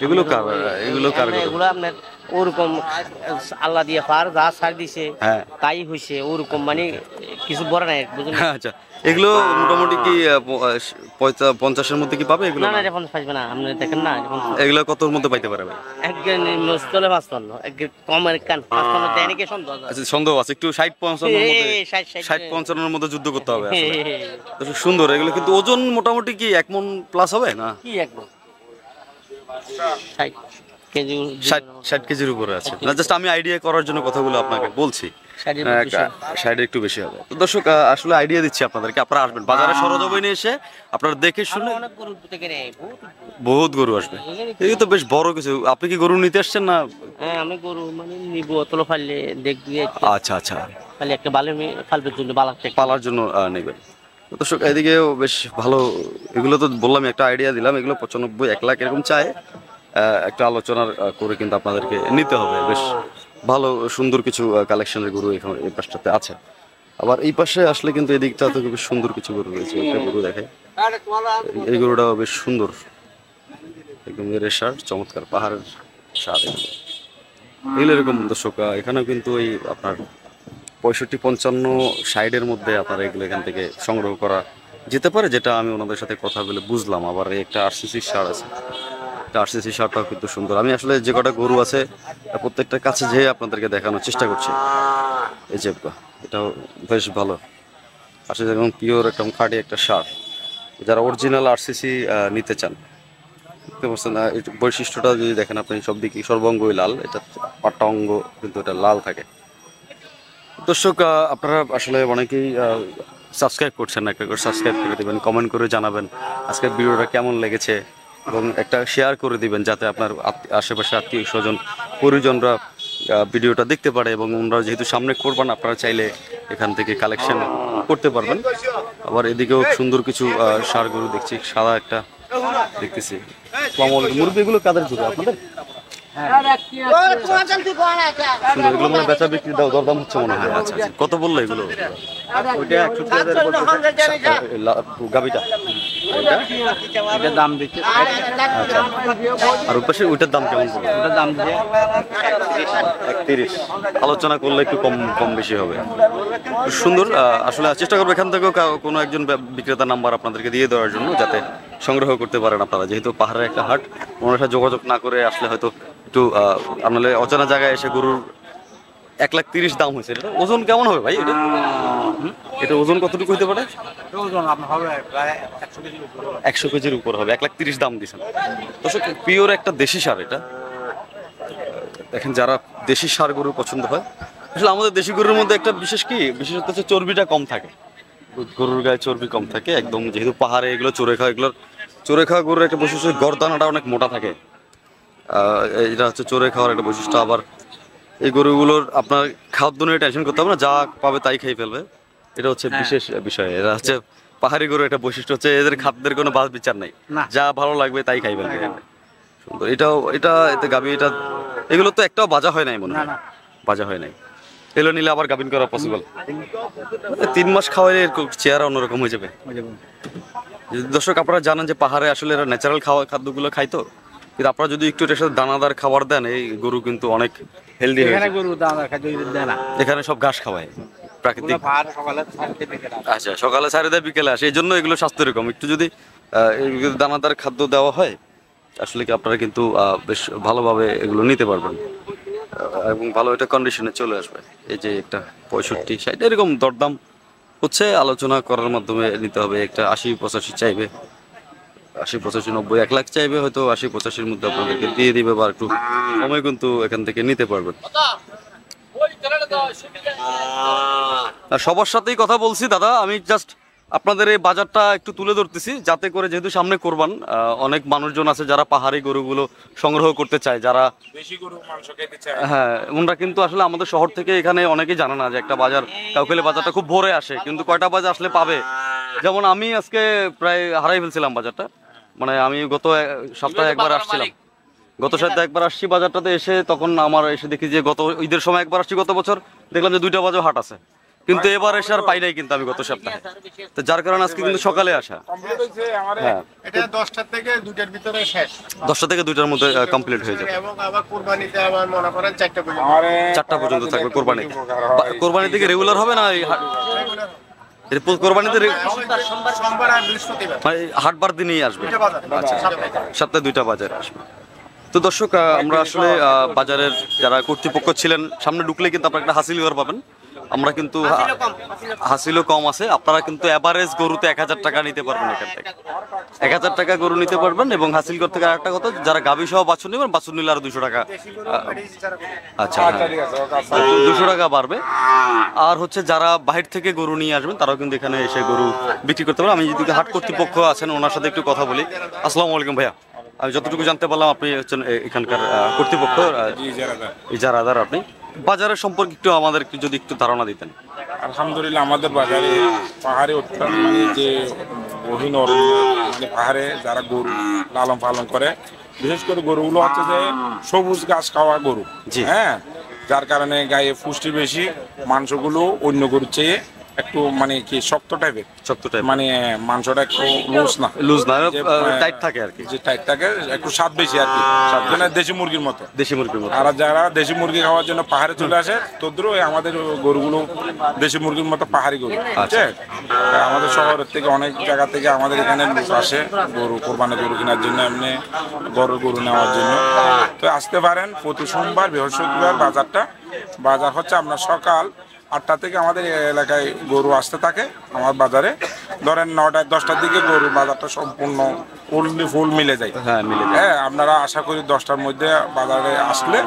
এগুলো কার গরু? এগুলো আপনার ওরকম আল্লাহ দিয়ে পার যা ছাড় দিছে হ্যাঁ তাই হইছে, ওরকম মানে কিছু বড় নাই বুঝলেন। আচ্ছা, এগুলো মোটামুটি কি 50-এর মধ্যে কি পাবে এগুলো? না যখন পাইবে না, আপনি দেখেন না এগুলো কতর মধ্যে পাইতে পারে ভাই? একজন মস্তলে 55, একজন কমের কান 55 দেয় নাকি সন্দেহ আছে। আচ্ছা, সন্দেহ আছে একটু। 60-55-এর মধ্যে, 60-55-এর মধ্যে যুদ্ধ করতে হবে আসলে। সুন্দর এগুলো, কিন্তু ওজন মোটামুটি কি 1 মণ প্লাস হবে না? কি একদম 60 কেজির উপরে আছে না। জাস্ট আমি আইডিয়া করার জন্য কথাগুলো আপনাকে বলছি, 60 একটু বেশি হবে। তো দর্শক আসলে আইডিয়া দিচ্ছি আপনাদেরকে, আপনারা আসবেন বাজারে সরজমিনে এসে আপনারা দেখে শুনে, বহুত গরু আসবে। এই তো বেশ বড় কিছু। আপনি কি গরু নিতে আসছেন না? হ্যাঁ, আমি গরু মানে নিব, অতলো ফাইলে দেখবি। আচ্ছা আচ্ছা, খালি একটা বালে ফালবে জন্য পালার জন্য নেবেন। দর্শক এদিকেও বেশ ভালো, এগুলো তো বললাম, একটা আইডিয়া দিলাম। এগুলো 95-1 লাখ এরকম চায়, একটা আলোচনার করে কিন্তু আপনাদেরকে নিতে হবে। বেশ ভালো সুন্দর কিছু কালেকশনের গরু এখানে এই পাশটাতে আছে। আবার এই পাশে আসলে কিন্তু এদিকটা তো বেশ সুন্দর কিছু গরু রয়েছে। একটা গরু দেখায়, এই গরুটাও বেশ সুন্দর, একদম রেশার, চমৎকার পাহাড়ের স্বাদ। এগুলো এরকম দর্শক এখানেও কিন্তু এই আপনার 65-55-60-এর মধ্যে আপনারা এগুলো এখান থেকে সংগ্রহ করা যেতে পারে, যেটা আমি ওনাদের সাথে কথা বলে বুঝলাম। আবার একটা আরসিসি ষাঁড় আছে, আরসিসি ষাঁড়টাও কিন্তু সুন্দর। আমি আসলে যে কটা গরু আছে প্রত্যেকটার কাছে যেয়ে আপনাদেরকে দেখানোর চেষ্টা করছি। এই যে এটাও বেশ ভালো, আসলে একদম পিওর একদম খাঁটি একটা ষাঁড়। যারা অরিজিনাল আরসিসি নিতে চান, বুঝতে পারছেন না, বৈশিষ্ট্যটা যদি দেখেন আপনি, সব দিকে সর্বাঙ্গই লাল, এটা 8টা অঙ্গ কিন্তু এটা লাল থাকে। দর্শক আপনারা আসলে অনেকেই সাবস্ক্রাইব করছেন না, একটা করে সাবস্ক্রাইব করে দেবেন, কমেন্ট করে জানাবেন আজকের ভিডিওটা কেমন লেগেছে, এবং একটা শেয়ার করে দিবেন যাতে আপনার আশেপাশে আত্মীয় স্বজন পরিজনরা ভিডিওটা দেখতে পারে। এবং ওনারা যেহেতু সামনে করবেন, আপনারা চাইলে এখান থেকে কালেকশন করতে পারবেন। আবার এদিকেও সুন্দর কিছু ষাঁড় গরু দেখছি, সাদা একটা দেখতেছি। মুরগি এগুলো কাদের গরু আপনাদের? সুন্দর, এগুলো মানে বেচা বিক্রি দরদাম হচ্ছে মনে হয়। আচ্ছা, কত বললো এগুলো? গাবিটা দাম দিচ্ছে। আচ্ছা, আর ওপাশে ওইটার দাম কেমন পড়বে? ওটার দাম দিয়ে 31। আলোচনা করলে একটু কম বেশি হবে। সুন্দর, আসলে চেষ্টা করবো এখান থেকেও কোনো একজন বিক্রেতার নাম্বার আপনাদেরকে দিয়ে দেওয়ার জন্য, যাতে সংগ্রহ করতে পারেন আপনারা। যেহেতু পাহাড়ের একটা হাট, ওনার সাথে যোগাযোগ না করে আসলে হয়তো একটু আপনাদের অজানা জায়গায় এসে গরুর 1,30,000 দাম হয়েছে। এটা ওজন কেমন হবে ভাই? এটা ওজন কতটুকু হতে পারে? 100 কেজির উপর হবে। 1,30,000 দাম দিয়েছেন। দর্শক পিওর একটা দেশি সার এটা। দেখেন যারা দেশি সার গরু পছন্দ হয়, আসলে আমাদের দেশি গরুর মধ্যে একটা বিশেষত হচ্ছে চর্বিটা কম থাকে। গরুর গায়ে চর্বি কম থাকে একদম, যেহেতু পাহাড়ে এগুলো চড়ে খাওয়া গরুর একটা বৈশিষ্ট্য, গরদানাটা অনেক মোটা থাকে। এটা হচ্ছে চড়ে খাওয়ার একটা বৈশিষ্ট্য। আবার এই গরুগুলোর আপনার খাদ্য নিয়ে টেনশন করতে হবে না, যা পাবে তাই খেয়ে ফেলবে, এটা হচ্ছে বিশেষ বিষয়। এরা হচ্ছে পাহাড়ি গরুর একটা বৈশিষ্ট্য হচ্ছে এদের খাদ্যের কোনো বাছ বিচার নাই, যা ভালো লাগবে তাই খাই ফেলবে। সুন্দর। এতে গাভী, এগুলো তো একটাও বাজা হয় নাই মনে হয়, বাজা হয় নাই। এগুলো নিলে আবার গাভিন করা পসিবল। 3 মাস খাওয়াইলে চেহারা অন্যরকম হয়ে যাবে। দর্শক আপনারা জানেন যে পাহাড়ে আসলে এরা ন্যাচারাল খাদ্যগুলো খাইতো, কিন্তু আপনারা যদি একটু এটার সাথে দানাদার খাবার দেন, এই গরু কিন্তু অনেক হেলদি হয়ে যায়। এখানে সব ঘাস খাওয়ায় প্রাকৃতিক। আচ্ছা, সকালে ছাড়ে দেয়, বিকেলে আসে, এই জন্য এগুলো স্বাস্থ্য এরকম। একটু যদি দানাদার খাদ্য দেওয়া হয়, আসলে কি আপনারা কিন্তু বেশ ভালোভাবে এগুলো নিতে পারবেন এবং ভালো একটা কন্ডিশনে চলে আসবে। এই যে একটা 65-60 এরকম দরদাম হচ্ছে, আলোচনা করার মাধ্যমে নিতে হবে। একটা 80-85 চাইবে, 80-85-90 1 লাখ চাইবে, হয়তো 80-85-র মধ্যে আপনাদেরকে দিয়ে দিবে, বা একটু কমে কিন্তু এখান থেকে নিতে পারবেন। আর সবার সাথেই কথা বলছি দাদা, আমি জাস্ট আপনাদের এই বাজারটা একটু তুলে ধরতেছি, যাতে করে, যেহেতু সামনে কোরবান, অনেক মানুষজন আছে যারা পাহাড়ি গরুগুলো সংগ্রহ করতে চায়, যারা বেশি গরু মাংস খেতে চায়। হ্যাঁ, ওনারা কিন্তু আসলে আমাদের শহর থেকে এখানে অনেকেই জানে না যে একটা বাজার, কাউখালী বাজারটা খুব ভোরে আসে, কিন্তু কয়টা বাজে আসলে পাবে। যেমন আমি আজকে প্রায় হারাই ফেলছিলাম বাজারটা, মানে আমি গত সপ্তাহে একবার আসছিলাম, গত সপ্তাহে একবার আসছি বাজারটাতে এসে, তখন আমার এসে দেখি যে গত ঈদের সময় একবার আসছি গত বছর, দেখলাম যে 2টা বাজে হাট আছে, কিন্তু এবার এসে আর পাই নাই কিন্তু আমি গত সপ্তাহে, তো যার কারণে আজকে কিন্তু সকালে আসা। হ্যাঁ, এটা 10টা থেকে 2টার ভিতরে শেষ। 10টা থেকে 2টার মধ্যে কমপ্লিট হয়ে যাবে। এবং আবার কুরবানিতে আবার মনে করেন 4টা পর্যন্ত। 4টা পর্যন্ত থাকবে কোরবানি। কোরবানি থেকে রেগুলার হবে না? কোরবানিতে সোমবার আর বৃহস্পতিবার হাটবার দিনই আসবে। আচ্ছা, সপ্তাহে 2টা বাজার আসবে। তো দর্শক, আমরা আসলে বাজারের যারা কর্তৃপক্ষ ছিলেন, সামনে ঢুকলে কিন্তু আপনারা একটা হাসিল ঘর পাবেন। আমরা কিন্তু হাসিলও কম আছে। আপনারা কিন্তু এভারেজ গরুতে 1000 টাকা নিতে পারবেন এখান থেকে, 1000 টাকা গরু নিতে পারবেন। এবং হাসিলঘর থেকে আরেকটা কথা, যারা গাভী সহ বাছুর নেবেন, বাছুর নিলে আরো 200 টাকা। আচ্ছা, 200 টাকা বাড়বে। আর হচ্ছে যারা বাহির থেকে গরু নিয়ে আসবেন, তারাও কিন্তু এখানে এসে গরু বিক্রি করতে পারেন। আমি যদি হাট কর্তৃপক্ষ আছেন, ওনার সাথে একটু কথা বলি। আসসালামু আলাইকুম ভাইয়া, আমি যতটুকু জানতে পারলাম আপনি হচ্ছেন এখানকার কর্তৃপক্ষ, ইজারাদার। আপনি বাজারের সম্পর্কে একটু আমাদের যদি একটু ধারণা দিতেন। আলহামদুলিল্লাহ, আমাদের বাজারে পাহাড়ে অত্যন্ত যে বহিন অরণ্য, মানে পাহাড়ে যারা গরু লালন পালন করে, বিশেষ করে গরুগুলো হচ্ছে যে সবুজ ঘাস খাওয়া গরু। হ্যাঁ, যার কারণে গায়ে পুষ্টি বেশি, মাংসগুলো অন্য গরুর চেয়ে একটু মানে কি শক্ত টাইপের, মানে মাংসটা একটু লুজ না টাইট থাকে আর কি, যে টাইট থাকে, একটু স্বাদ বেশি আর কি, দেশি মুরগির মতো। আর যারা দেশি মুরগি খাওয়ার জন্য পাহাড়ে চলে আসে, তোদেরও আমাদের গরুগুলো দেশি মুরগির মতো পাহাড়ি গরু। আচ্ছা, আমাদের শহরের থেকে অনেক জায়গা থেকে আমাদের এখানে লোক আসে গরু, কোরবানি গরু কেনার জন্য, এমনি গরু নেওয়ার জন্য। তো আসতে পারেন প্রতি সোমবার, বৃহস্পতিবার বাজার হচ্ছে আপনার সকাল 8টা থেকে আমাদের এলাকায় গরু আসতে থাকে আমার বাজারে। ধরেন 9টা 10টার দিকে গরু বাজারটা সম্পূর্ণ ফুল মিলে যায়। হ্যাঁ, আপনারা আশা করি 10টার মধ্যে বাজারে আসলে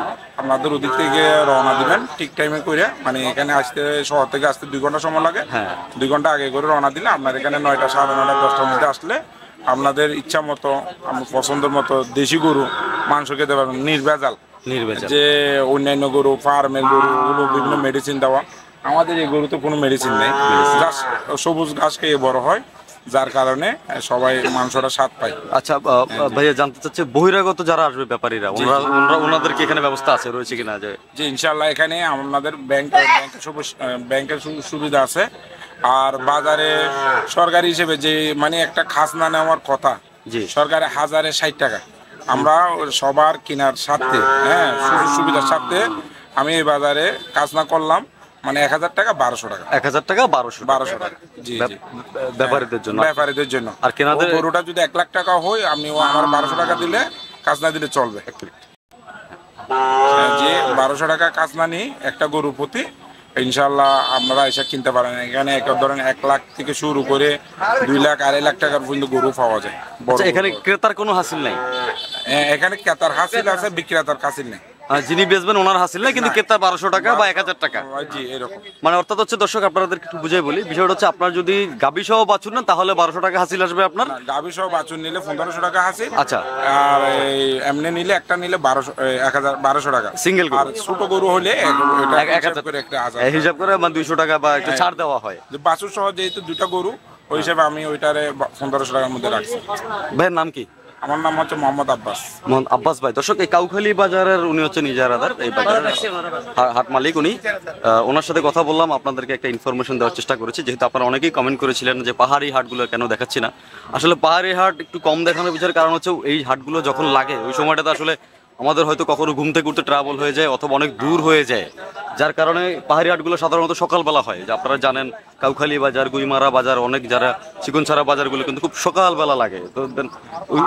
আপনাদের ওদিক থেকে রওনা দিবেন ঠিক টাইমে করে। মানে এখানে আসতে, শহর থেকে আসতে 2 ঘন্টা সময় লাগে। 2 ঘন্টা আগে করে রওনা দিলে আপনার এখানে 9টা, 9:30, 10টার মধ্যে আসলে আপনাদের ইচ্ছা মতো, পছন্দের মতো দেশি গরু মাংস খেতে পারবেন, নির্ভেজাল। যে অন্যান্য গরু, ফার্মের গরুগুলো বিভিন্ন মেডিসিন দেওয়া, আমাদের এই গরুতে কোনো মেডিসিন নেই, জাস্ট সবুজ ঘাস খেয়ে বড় হয়, যার কারণে সবাই মাংসটা স্বাদ পায়। আচ্ছা ভাইয়া, জানতে চাচ্ছে বহিরাগত যারা আসবে ব্যাপারীরা, ওনাদের কি এখানে ব্যবস্থা আছে, রয়েছে কিনা? যে ইনশাল্লাহ এখানে আমাদের ব্যাংকের সুবিধা আছে। আর বাজারে সরকারি হিসেবে যে মানে একটা খাজনা নেওয়ার কথা, সরকারে 1060 টাকা, আমরা সবার কেনার স্বার্থে, হ্যাঁ, সুযোগ সুবিধার স্বার্থে আমি এই বাজারে খাজনা করলাম, মানে 1000 টাকা 1200 টাকা। 1000 টাকা 1200 টাকা। জি, ব্যাপারীদের জন্য। আর কেনাদের গরুটা যদি 1 লাখ টাকা হয়, আপনি আমার 1200 টাকা দিলে, খাজনা দিলে চলবে। যে 1200 টাকা কাজনা নিয়ে একটা গরু প্রতি ইনশাল্লাহ আপনারা এসে কিনতে পারেন। এখানে ধরেন 1 লাখ থেকে শুরু করে 2 লাখ 2.5 লাখ টাকার পর্যন্ত গরু পাওয়া যায়। আচ্ছা, এখানে ক্রেতার কোনো হাসিল নাই? এখানে ক্রেতার হাসিল আছে, বিক্রেতার হাসিল নেই। যিনি বেচবেন ওনার হাসিল নাই, কিন্তু ক্রেতার 1200 টাকা বা 1000 টাকা। জি এরকম। মানে অর্থাৎ হচ্ছে দর্শক আপনাদের একটু বুঝাই বলি, বিষয়টা হচ্ছে আপনার যদি গাবি সহ বাছুর না তাহলে 1200 টাকা হাসিল আসবে আপনার। গাভী সহ বাছুর নিলে 1500 টাকা হাসিল। আচ্ছা। আর এমনি নিলে একটা নিলে 1200 টাকা সিঙ্গেল গরু। আর ছোট গরু হলে হিসাব করে 200 টাকা বা একটু ছাড় দেওয়া হয়। বাছুর সহ যেহেতু 2টা গরু, ওই হিসাবে আমি ওইটারে 1500 টাকার মধ্যে রাখছি। ভাইয়ের নাম কি? আমার নাম হচ্ছে মোহাম্মদ আব্বাস। মোহাম্মদ আব্বাস ভাই। দর্শক এই কাউখালী বাজারের উনি হচ্ছে ইজারাদার, এই বাজারের হাট মালিক উনি। ওনার সাথে কথা বললাম, আপনাদেরকে একটা ইনফরমেশন দেওয়ার চেষ্টা করেছি, যেহেতু আপনারা অনেকেই কমেন্ট করেছিলেন যে পাহাড়ি হাটগুলো কেন দেখাচ্ছি না। আসলে পাহাড়ি হাট একটু কম দেখানোর পিছনে কারণ হচ্ছে এই হাটগুলো যখন লাগে ওই সময়টাতে আসলে আমাদের হয়তো কখনো ঘুম থেকে উঠতে ট্রাভেল হয়ে যায় অথবা অনেক দূর হয়ে যায়, যার কারণে পাহাড়ি হাটগুলো সাধারণত সকালবেলা হয়। যে আপনারা জানেন কাউখালী বাজার, গুইমারা বাজার, অনেক যারা চিকনছাড়া বাজারগুলো কিন্তু খুব সকালবেলা লাগে। তো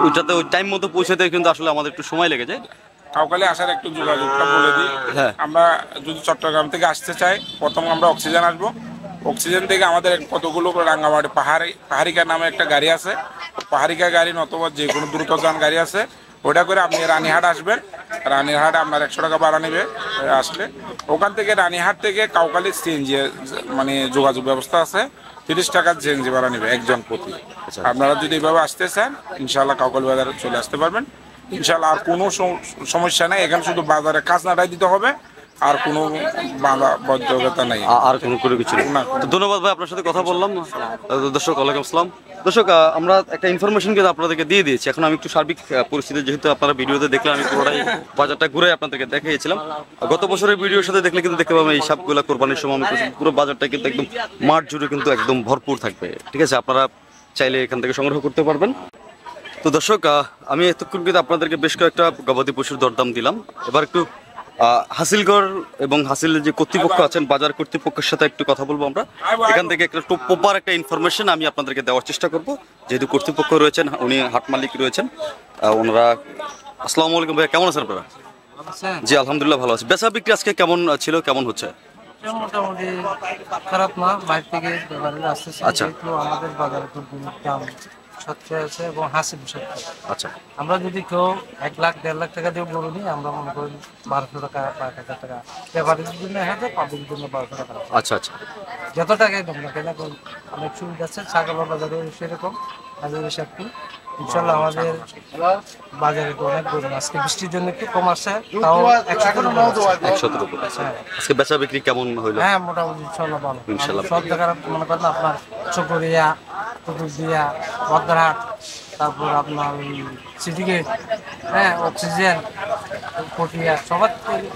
ওইটাতে ওই টাইম মতো পৌঁছাতে কিন্তু আসলে আমাদের একটু সময় লেগে যায়। কাউখালী আসার একটু যোগাযোগটা বলে দিই। হ্যাঁ। আমরা যদি চট্টগ্রাম থেকে আসতে চাই, প্রথম আমরা অক্সিজেন আসবো। অক্সিজেন থেকে আমাদের কতগুলো রাঙ্গামাটি পাহাড়িকা নামে একটা গাড়ি আছে, পাহাড়িকা গাড়ি অথবা যে কোনো দ্রুতযান গাড়ি আছে, ওটা করে আপনি রানীহাট আসবেন। রানীহাট আপনার 100 টাকা ভাড়া নেবে আসলে। ওখান থেকে রানীহাট থেকে কাউখালী সিএনজি মানে যোগাযোগ ব্যবস্থা আছে, 30 টাকার সিএনজি ভাড়া নেবে একজন প্রতি। আপনারা যদি এইভাবে আসতে চান ইনশাল্লাহ কাউখালী বাজারে চলে আসতে পারবেন ইনশাল্লাহ। আর কোনো সমস্যা নেই, এখানে শুধু বাজারে খাজনাটাই দিতে হবে, আর কোনো বাধ্যতা নাই, আর কোনো কিছু নেই। তো ধন্যবাদ ভাই, আপনার সাথে কথা বললাম। দর্শক ওয়ালাইকুম আসসালাম। দর্শক আমরা একটা ইনফরমেশন কিন্তু আপনাদেরকে দিয়ে দিয়েছি। এখন আমি একটু সার্বিক পরিস্থিতি, যেহেতু আপনারা ভিডিওতে দেখলে আমি পুরোটাই বাজারটা ঘুরে আপনাদেরকে দেখিয়েছিলাম। গত বছরের ভিডিওর সাথে দেখলে কিন্তু দেখতে পাবেন এই সবগুলো কোরবানির সময় আমি পুরো বাজারটা কিন্তু একদম মাঠ জুড়ে কিন্তু একদম ভরপুর থাকবে। ঠিক আছে, আপনারা চাইলে এখান থেকে সংগ্রহ করতে পারবেন। তো দর্শক আমি এতক্ষণ কিন্তু আপনাদেরকে বেশ কয়েকটা গবাদি পশুর দরদাম দিলাম। এবার একটু হাসিলগড় এবং হাসিলের যে কর্তৃপক্ষ আছেন, বাজার কর্তৃপক্ষের সাথে একটু কথা বলবো আমরা। এখান থেকে একটা প্রপার একটা ইনফরমেশন আমি আপনাদেরকে দেওয়ার চেষ্টা করব, যেহেতু কর্তৃপক্ষ রয়েছেন, উনি হাট মালিক রয়েছেন ওনারা। আসসালামু আলাইকুম ভাইয়া, কেমন আছেন আপনারা? জি আলহামদুলিল্লাহ ভালো আছে। বেচা বিক্রি আজকে কেমন ছিল, কেমন হচ্ছে? মোটামুটি খারাপ না, বাইরে থেকে আসতেছে। আচ্ছা। আমাদের বাজারে দাম সত্তর আছে এবং হাসিল 70। আচ্ছা। আমরা যদি কেউ 1 লাখ 1.5 লাখ টাকা দিয়ে গরু নিই, আমরা মনে করি 1200 টাকা বা 1000 টাকা ব্যাপারের জন্য হাজার, পাবলিকের জন্য 1200 টাকা। আচ্ছা আচ্ছা। যত টাকাই দাম না কেন অনেক সুবিধা আছে। ছাগল বাজারে সেরকম হাজার হিসাব ইনশাল্লাহ আমাদের বাজারে তো অনেক গরু। আজকে বৃষ্টির জন্য একটু কম আসছে, তাও 117 উপর আছে। আজকে বেচা বিক্রি কেমন হইলো? হ্যাঁ মোটামুটি ইনশাল্লাহ ভালো। ইনশাল্লাহ সব জায়গায় মনে করেন আপনার চকরিয়া, কুতুবদিয়া, বদ্রাহাট, তারপর আপনার সিটি গেট, হ্যাঁ অক্সিজেন, পটিয়া,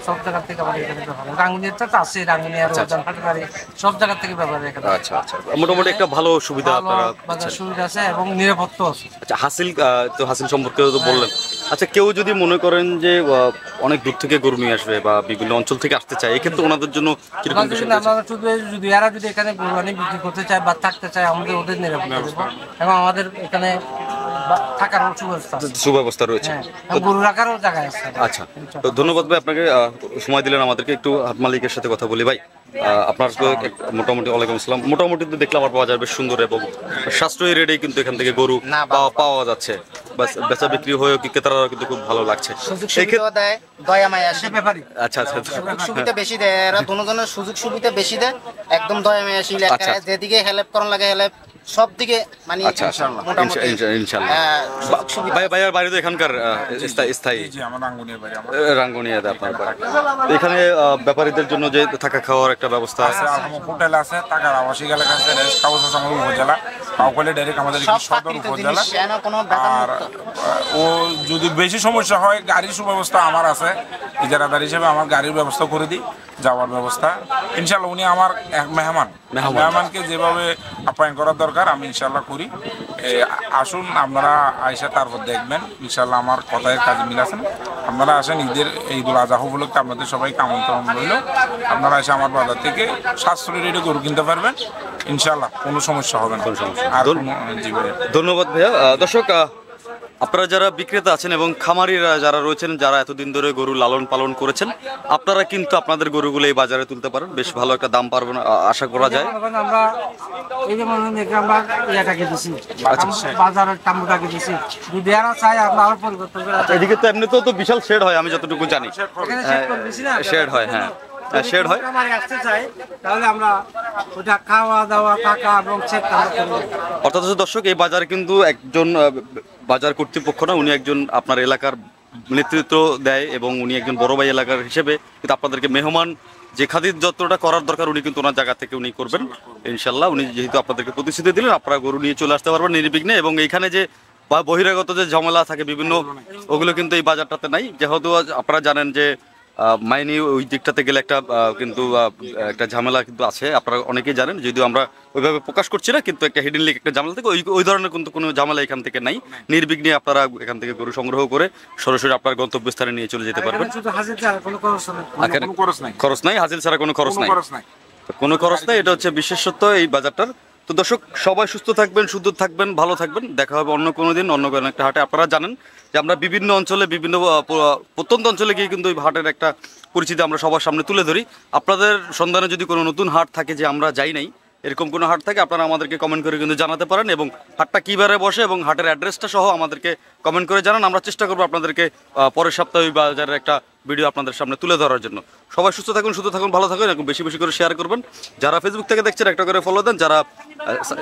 সব জায়গা থেকে আমাদের এখানে ব্যবহার। রাঙ্গুনিয়াতে তো আছে, রাঙ্গুনিয়া, রোজান, হাটগাড়ি, সব জায়গা থেকে ব্যবহার এখানে। আচ্ছা আচ্ছা, মোটামুটি একটা ভালো সুবিধা আপনারা বাজার সুবিধা আছে এবং নিরাপত্তা আছে। আচ্ছা, হাসিল তো হাসিল সম্পর্কে তো বললেন। আচ্ছা, কেউ যদি মনে করেন যে অনেক দূর থেকে গরু নিয়ে আসবে বা বিভিন্ন অঞ্চল থেকে আসতে চায়, এক্ষেত্রে ওনাদের জন্য কিরকম বিষয় আছে? আমরা যদি এরা যদি এখানে গরু বিক্রি করতে চায় বা থাকতে চায়, আমাদের ওদের নিরাপত্তা দেবো এবং আমাদের এখানে থাকার সুব্যবস্থা রয়েছে, গরু রাখারও জায়গা আছে। আচ্ছা, তো ধন্যবাদ ভাই, আপনাকে সময় দিলেন আমাদেরকে। একটু হাট মালিকের সাথে কথা বলি। ভাই আপনার মোটামুটি ওয়ালাইকুম আসসালাম। মোটামুটি তো দেখলাম আমার বাজার বেশ সুন্দর এবং সাশ্রয়ী রেটে কিন্তু এখান থেকে গরু পাওয়া যাচ্ছে। বেচা বিক্রি হয়েও ক্রেতারা কিন্তু খুব ভালো লাগছে। আচ্ছা আচ্ছা, সুবিধা বেশি দেয় এরা, দুজনের সুযোগ সুবিধা বেশি দেয়, একদম দয়া মায়াশী। যেদিকে হেল্প করার লাগে হেল্প সব দিকে মানে মোটামুটি ইনশাআল্লাহ। ভাইয়ার বাড়ি তো এখানকার স্থায়ী রাঙ্গুনিয়াতে আপনার বাড়ি। এখানে ব্যাপারীদের জন্য যে থাকা খাওয়ার একটা ব্যবস্থা আছে, হোটেল আছে, টাকার আবাসিক এলাকা আছে, রেস্ট হাউস আছে আমাদের উপজেলা কাউখালী ডাইরেক্ট আমাদের সদর উপজেলা। আর ও যদি বেশি সমস্যা হয়, গাড়ির সুব্যবস্থা আমার আছে, ইজারাদার হিসেবে আমার গাড়ির ব্যবস্থা করে দিই, যাওয়ার ব্যবস্থা। ইনশাল্লাহ উনি আমার এক মেহমানকে যেভাবে আপ্যায়ন করার দরকার আমি ইনশাল্লাহ করি। আসুন আপনারা আইসা তারপর দেখবেন ইনশাল্লাহ আমার কথায় কাজে মিল আছেন। আপনারা আসেন, ঈদের ঈদুল আজহা উপলক্ষে আপনাদের সবাইকে আমন্ত্রণ রইল। আপনারা এসে আমার বাজার থেকে সাশ্রয়ী রেটে গরু কিনতে পারবেন ইনশাল্লাহ, কোনো সমস্যা হবে না। ধন্যবাদ ভাইয়া। দর্শক আপনারা যারা বিক্রেতা আছেন এবং খামারিরা যারা রয়েছেন, যারা এতদিন ধরে গরু লালন পালন করেছেন, আপনারা কিন্তু আপনাদের গরুগুলো এই বাজারে তুলতে পারেন, বেশ ভালো একটা দাম পারবেন আশা করা যায়। আমরা এই যে মনে হয় আমরা ইয়াটাকে দিছি, বাজারের টাম্বুটাকে দিছি, যদি এরা চাই আমরা আরো পরিবর্তন করে। এদিকে তো এমনিতেও তো বিশাল শেড হয়, আমি যতটুকু জানি শেড হয়, হ্যাঁ শেড হয়। আসতে চাই তাহলে আমরা ওটা খাওয়া দাওয়া থাকা এবং চেক করব। অর্থাৎ দর্শক, এই বাজারে কিন্তু একজন বাজার কর্তৃপক্ষ না, উনি একজন আপনার এলাকার নেতৃত্ব দেয় এবং উনি একজন বড় ভাই এলাকার হিসেবে কিন্তু আপনাদেরকে মেহমান যে খাতির যতটা করার দরকার উনি কিন্তু ওনার জায়গা থেকে উনি করবেন ইনশাল্লাহ। উনি যেহেতু আপনাদেরকে প্রতিশ্রুতি দিলেন, আপনারা গরু নিয়ে চলে আসতে পারবেন নির্বিঘ্নে। এবং এইখানে যে বহিরাগত যে ঝামেলা থাকে বিভিন্ন, ওগুলো কিন্তু এই বাজারটাতে নাই। যেহেতু আপনারা জানেন যে মাইনি ওই দিকটাতে গেলে একটা কিন্তু একটা ঝামেলা কিন্তু আছে, আপনারা অনেকেই জানেন, যদিও আমরা ওইভাবে প্রকাশ করছি না, কিন্তু একটা হিডেন লিক একটা ঝামেলা থেকে ওই ধরনের কিন্তু কোনো ঝামেলা এখান থেকে নাই। নির্বিঘ্নে আপনারা এখান থেকে গরু সংগ্রহ করে সরাসরি আপনার গন্তব্যস্থানে নিয়ে চলে যেতে পারবেন। খরচ নাই, হাজির ছাড়া কোনো খরচ নাই, কোনো খরচ নাই। এটা হচ্ছে বিশেষত্ব এই বাজারটার। তো দর্শক, সবাই সুস্থ থাকবেন, শুদ্ধ থাকবেন, ভালো থাকবেন। দেখা হবে অন্য কোনো দিন, অন্য কোনো একটা হাটে। আপনারা জানেন যে আমরা বিভিন্ন অঞ্চলে, বিভিন্ন প্রত্যন্ত অঞ্চলে গিয়ে কিন্তু এই হাটের একটা পরিচিতি আমরা সবার সামনে তুলে ধরি। আপনাদের সন্ধানে যদি কোনো নতুন হাট থাকে যে আমরা যাই নাই, এরকম কোনো হাট থাকে, আপনারা আমাদেরকে কমেন্ট করে কিন্তু জানাতে পারেন। এবং হাটটা কী বারে বসে এবং হাটের অ্যাড্রেসটা সহ আমাদেরকে কমেন্ট করে জানান। আমরা চেষ্টা করবো আপনাদেরকে পরের সপ্তাহে ওই বাজারের একটা ভিডিও আপনাদের সামনে তুলে ধরার জন্য। সবাই সুস্থ থাকুন, সুস্থ থাকুন, ভালো থাকুন, এরকম বেশি বেশি করে শেয়ার করবেন। যারা ফেসবুক থেকে দেখছেন একটা করে ফলো দেন, যারা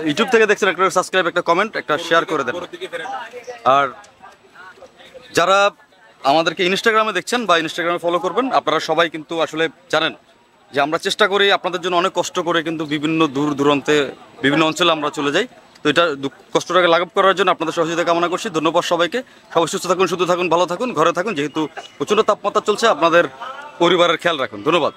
ইউটিউব থেকে দেখছেন একটা করে সাবস্ক্রাইব, একটা কমেন্ট, একটা শেয়ার করে দেন। আর যারা আমাদেরকে ইনস্টাগ্রামে দেখছেন বা ইনস্টাগ্রামে ফলো করবেন, আপনারা সবাই কিন্তু আসলে জানেন যে আমরা চেষ্টা করি আপনাদের জন্য অনেক কষ্ট করে কিন্তু বিভিন্ন দূর দূরান্তে বিভিন্ন অঞ্চলে আমরা চলে যাই। তো এটা কষ্টটাকে লাঘব করার জন্য আপনাদের সহযোগিতা কামনা করছি। ধন্যবাদ সবাইকে। সবাই সুস্থ থাকুন, সুস্থ থাকুন, ভালো থাকুন, ঘরে থাকুন। যেহেতু প্রচণ্ড তাপমাত্রা চলছে, আপনাদের পরিবারের খেয়াল রাখুন। ধন্যবাদ।